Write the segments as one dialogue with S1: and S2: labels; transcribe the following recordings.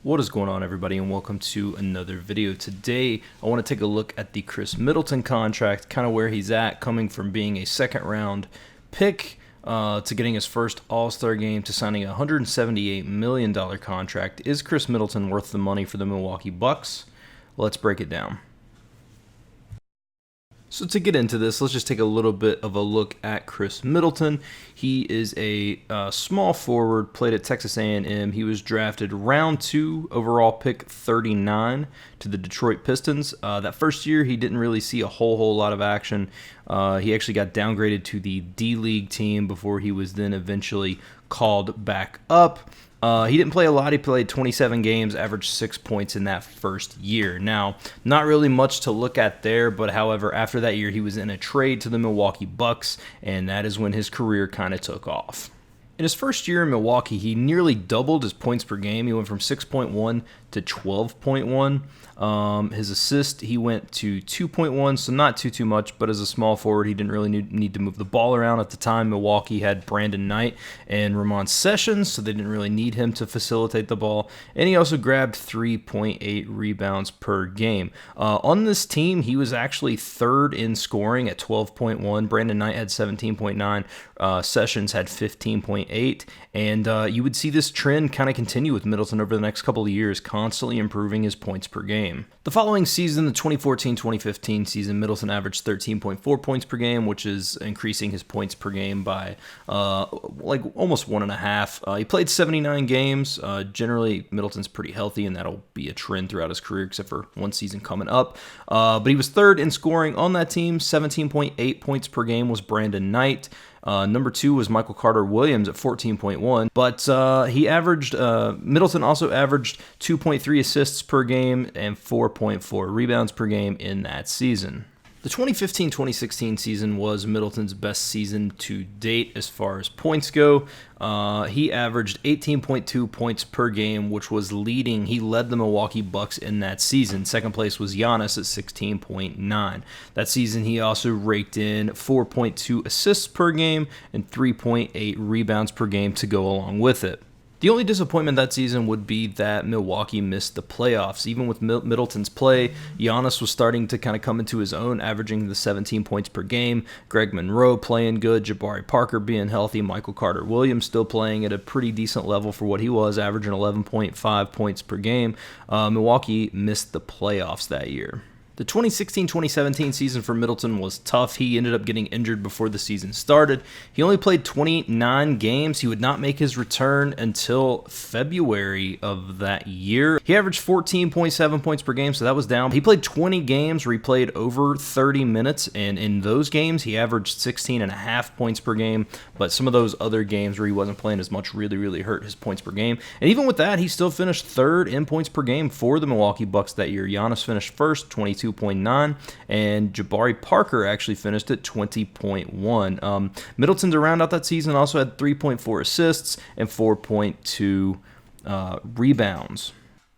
S1: What is going on, everybody, and welcome to another video. Today I want to take a look at the Khris Middleton contract, kind of where he's at, coming from being a second round pick to getting his first All-Star game to signing a $178 million contract. Is Khris Middleton worth the money for the Milwaukee Bucks? Let's break it down. So to get into this, let's just take a little bit of a look at Khris Middleton. He is a small forward, played at Texas A&M. He was drafted round 2 overall, pick 39 to the Detroit Pistons. That first year, he didn't really see a whole lot of action. He actually got downgraded to the D-League team before he was then eventually called back up. He didn't play a lot. He played 27 games, averaged 6 points in that first year. Now, not really much to look at there, but however, after that year, he was in a trade to the Milwaukee Bucks, and that is when his career kind of took off. In his first year in Milwaukee, he nearly doubled his points per game. He went from 6.1 to 12.1. His assist, he went to 2.1, so not too much, but as a small forward, he didn't really need to move the ball around. At the time, Milwaukee had Brandon Knight and Ramon Sessions, so they didn't really need him to facilitate the ball. And he also grabbed 3.8 rebounds per game. On this team, he was actually third in scoring at 12.1. Brandon Knight had 17.9. Sessions had 15.8. And you would see this trend kind of continue with Middleton over the next couple of years, constantly improving his points per game. The following season, the 2014-2015 season, Middleton averaged 13.4 points per game, which is increasing his points per game by like almost 1.5. He played 79 games. Generally, Middleton's pretty healthy, and that'll be a trend throughout his career, except for one season coming up. But he was third in scoring on that team. 17.8 points per game was Brandon Knight. Number 2 was Michael Carter-Williams at 14.1, but Middleton also averaged 2.3 assists per game and 4.4 rebounds per game in that season. The 2015-2016 season was Middleton's best season to date as far as points go. He averaged 18.2 points per game, which was leading. He led the Milwaukee Bucks in that season. Second place was Giannis at 16.9. That season, he also raked in 4.2 assists per game and 3.8 rebounds per game to go along with it. The only disappointment that season would be that Milwaukee missed the playoffs. Even with Middleton's play, Giannis was starting to kind of come into his own, averaging the 17 points per game. Greg Monroe playing good, Jabari Parker being healthy, Michael Carter-Williams still playing at a pretty decent level for what he was, averaging 11.5 points per game. Milwaukee missed the playoffs that year. The 2016-2017 season for Middleton was tough. He ended up getting injured before the season started. He only played 29 games. He would not make his return until February of that year. He averaged 14.7 points per game, so that was down. He played 20 games where he played over 30 minutes, and in those games, he averaged 16.5 points per game, but some of those other games where he wasn't playing as much really hurt his points per game. And even with that, he still finished third in points per game for the Milwaukee Bucks that year. Giannis finished first, 22.9, and Jabari Parker actually finished at 20.1. Middleton, to round out that season, also had 3.4 assists and 4.2 rebounds.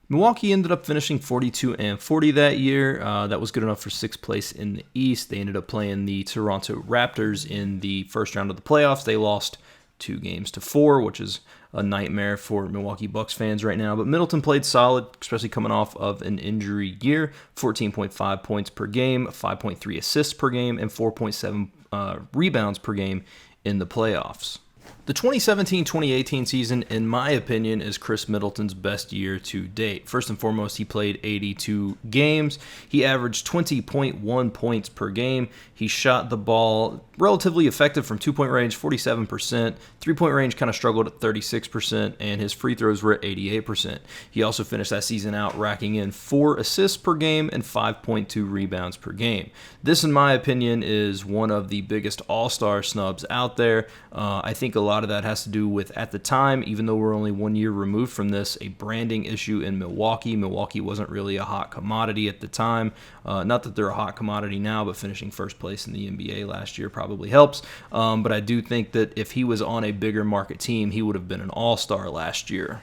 S1: Milwaukee ended up finishing 42-40 that year. That was good enough for 6th place in the East. They ended up playing the Toronto Raptors in the first round of the playoffs. They lost 2-4, which is a nightmare for Milwaukee Bucks fans right now. But Middleton played solid, especially coming off of an injury year. 14.5 points per game, 5.3 assists per game, and 4.7 rebounds per game in the playoffs. The 2017-2018 season, in my opinion, is Khris Middleton's best year to date. First and foremost, he played 82 games. He averaged 20.1 points per game. He shot the ball relatively effective from two-point range, 47%. Three-point range kind of struggled at 36%, and his free throws were at 88%. He also finished that season out racking in 4 assists per game and 5.2 rebounds per game. This, in my opinion, is one of the biggest all-star snubs out there. I think a lot of that has to do with, at the time, even though we're only 1 year removed from this, a branding issue in Milwaukee. Milwaukee wasn't really a hot commodity at the time. Not that they're a hot commodity now, but finishing first place in the NBA last year probably helps. But I do think that if he was on a bigger market team, he would have been an all-star last year.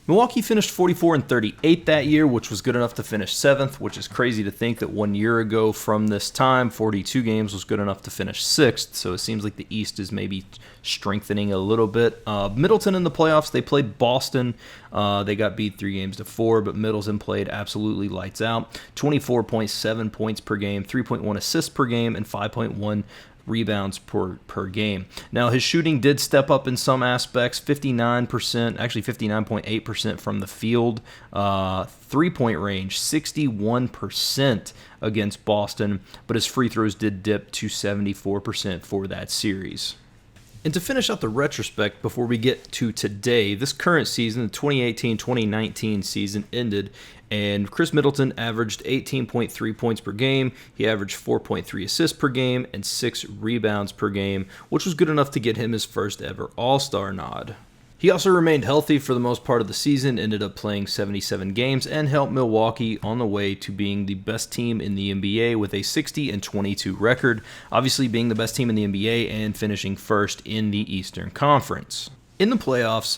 S1: Milwaukee finished 44-38 that year, which was good enough to finish 7th, which is crazy to think that 1 year ago from this time, 42 games was good enough to finish 6th, so it seems like the East is maybe strengthening a little bit. Middleton in the playoffs, they played Boston. They got beat 3-4, but Middleton played absolutely lights out. 24.7 points per game, 3.1 assists per game, and 5.1 rebounds per game. Now, his shooting did step up in some aspects, 59%, actually 59.8% from the field, 3-point range, 61% against Boston, but his free throws did dip to 74% for that series. And to finish out the retrospect before we get to today, this current season, the 2018-2019 season ended, and Khris Middleton averaged 18.3 points per game. He averaged 4.3 assists per game and 6 rebounds per game, which was good enough to get him his first ever All-Star nod. He also remained healthy for the most part of the season, ended up playing 77 games, and helped Milwaukee on the way to being the best team in the NBA with a 60-22 record, obviously being the best team in the NBA and finishing first in the Eastern Conference. In the playoffs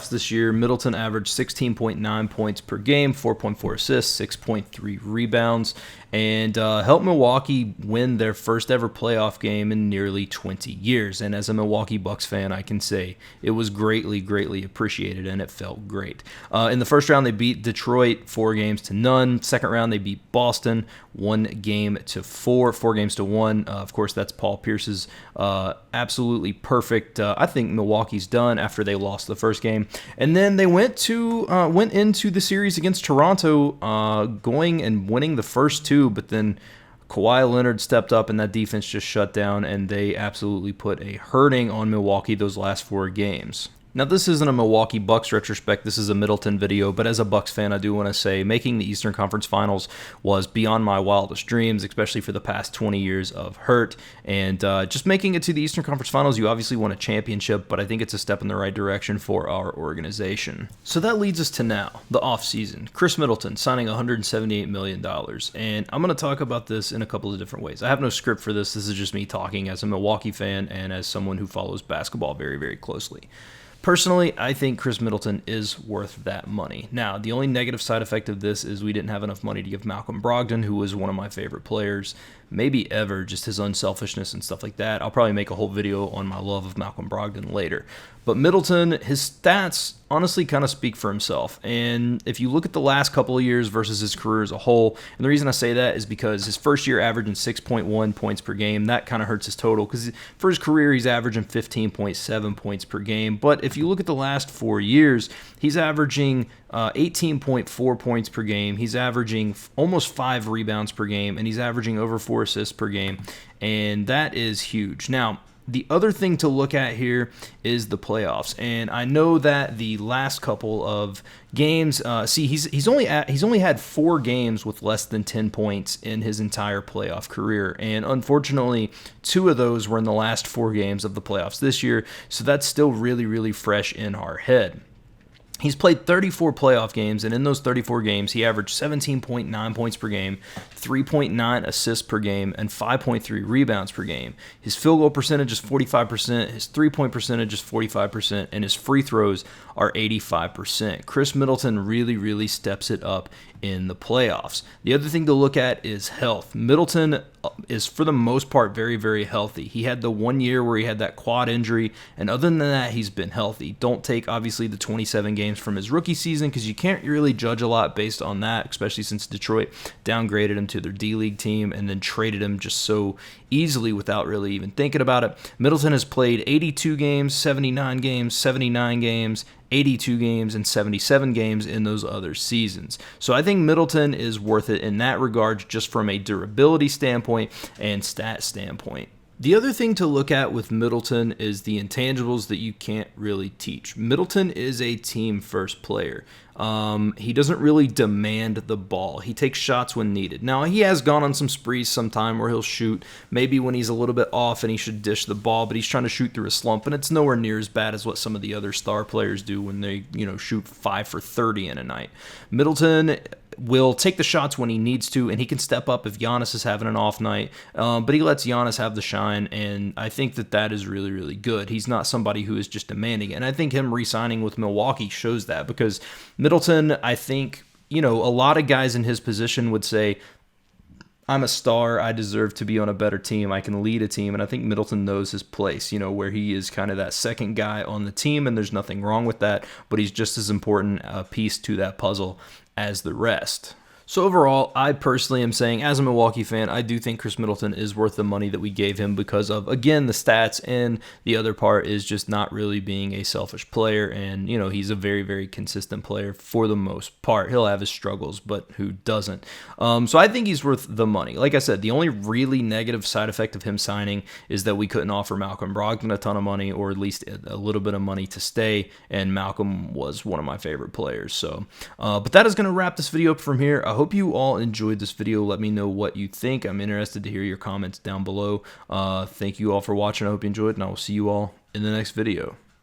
S1: this year, Middleton averaged 16.9 points per game, 4.4 assists, 6.3 rebounds, and helped Milwaukee win their first ever playoff game in nearly 20 years. And as a Milwaukee Bucks fan, I can say it was greatly, greatly appreciated, and it felt great. In the first round, they beat Detroit 4-0. Second round, they beat Boston 1-4, 4-1. Of course, that's Paul Pierce's absolutely perfect. I think Milwaukee's done after they lost the first game, and then they went into the series against Toronto, going and winning the first two. But then Kawhi Leonard stepped up, and that defense just shut down, and they absolutely put a hurting on Milwaukee those last 4 games. Now, this isn't a Milwaukee Bucks retrospect, this is a Middleton video, but as a Bucks fan, I do want to say making the Eastern Conference Finals was beyond my wildest dreams, especially for the past 20 years of hurt, and just making it to the Eastern Conference Finals, you obviously won a championship, but I think it's a step in the right direction for our organization. So that leads us to now, the offseason. Khris Middleton signing $178 million, and I'm going to talk about this in a couple of different ways. I have no script for this is just me talking as a Milwaukee fan and as someone who follows basketball very, very closely. Personally, I think Khris Middleton is worth that money. Now, the only negative side effect of this is we didn't have enough money to give Malcolm Brogdon, who was one of my favorite players, maybe ever, just his unselfishness and stuff like that. I'll probably make a whole video on my love of Malcolm Brogdon later. But Middleton, his stats honestly kind of speak for himself. And if you look at the last couple of years versus his career as a whole, and the reason I say that is because his first year averaging 6.1 points per game, that kind of hurts his total because for his career he's averaging 15.7 points per game. But if you look at the last 4 years, he's averaging 18.4 points per game. He's averaging almost 5 rebounds per game, and he's averaging over 4 assists per game. And that is huge. Now, the other thing to look at here is the playoffs, and I know that the last couple of games, he's only had 4 games with less than 10 points in his entire playoff career, and unfortunately, 2 of those were in the last 4 games of the playoffs this year, so that's still really, really fresh in our head. He's played 34 playoff games, and in those 34 games, he averaged 17.9 points per game, 3.9 assists per game, and 5.3 rebounds per game. His field goal percentage is 45%, his three-point percentage is 45%, and his free throws are 85%. Khris Middleton really, really steps it up in the playoffs. The other thing to look at is health. Middleton is, for the most part, very, very healthy. He had the 1 year where he had that quad injury, and other than that, he's been healthy. Don't take, obviously, the 27 games from his rookie season because you can't really judge a lot based on that, especially since Detroit downgraded him to their D-League team and then traded him just so easily without really even thinking about it. Middleton has played 82 games, 79 games, 79 games, 82 games, and 77 games in those other seasons. So I think Middleton is worth it in that regard, just from a durability standpoint and stat standpoint. The other thing to look at with Middleton is the intangibles that you can't really teach. Middleton is a team-first player. He doesn't really demand the ball. He takes shots when needed. Now, he has gone on some sprees sometime where he'll shoot maybe when he's a little bit off and he should dish the ball, but he's trying to shoot through a slump, and it's nowhere near as bad as what some of the other star players do when they, shoot 5 for 30 in a night. Middleton, will take the shots when he needs to, and he can step up if Giannis is having an off night. But he lets Giannis have the shine, and I think that is really, really good. He's not somebody who is just demanding it. And I think him re-signing with Milwaukee shows that, because Middleton, I think, a lot of guys in his position would say, I'm a star, I deserve to be on a better team, I can lead a team, and I think Middleton knows his place, where he is kind of that second guy on the team, and there's nothing wrong with that, but he's just as important a piece to that puzzle as the rest. So overall, I personally am saying, as a Milwaukee fan, I do think Khris Middleton is worth the money that we gave him because of, again, the stats, and the other part is just not really being a selfish player, and, he's a very, very consistent player for the most part. He'll have his struggles, but who doesn't? So I think he's worth the money. Like I said, the only really negative side effect of him signing is that we couldn't offer Malcolm Brogdon a ton of money, or at least a little bit of money to stay, and Malcolm was one of my favorite players. So, but that is going to wrap this video up from here. I hope you all enjoyed this video. Let me know what you think. I'm interested to hear your comments down below. Thank you all for watching. I hope you enjoyed, and I will see you all in the next video.